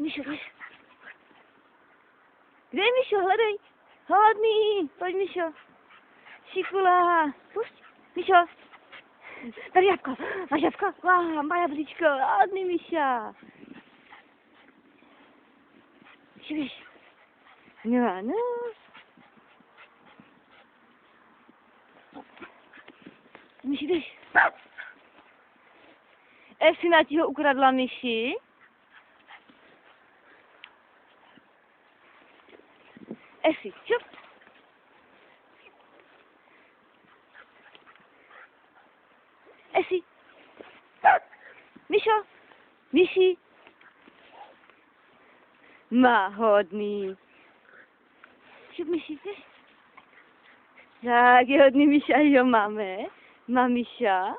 Míšo, kde je Míšo, hledej. Hladný, pojď Míšo. Šikula, pusť. Míšo. Tady jabko, máš jabko? Má jablíčko, hladný Míša. Míšo, běž. No, no. Míši, běž. Efina ti ho ukradla, Míši. Efi, čup. Efi. Míšo. Míši. Má hodný. Čup, Míši, běž. Tak je hodný Míša, jo, máme. Má Míša.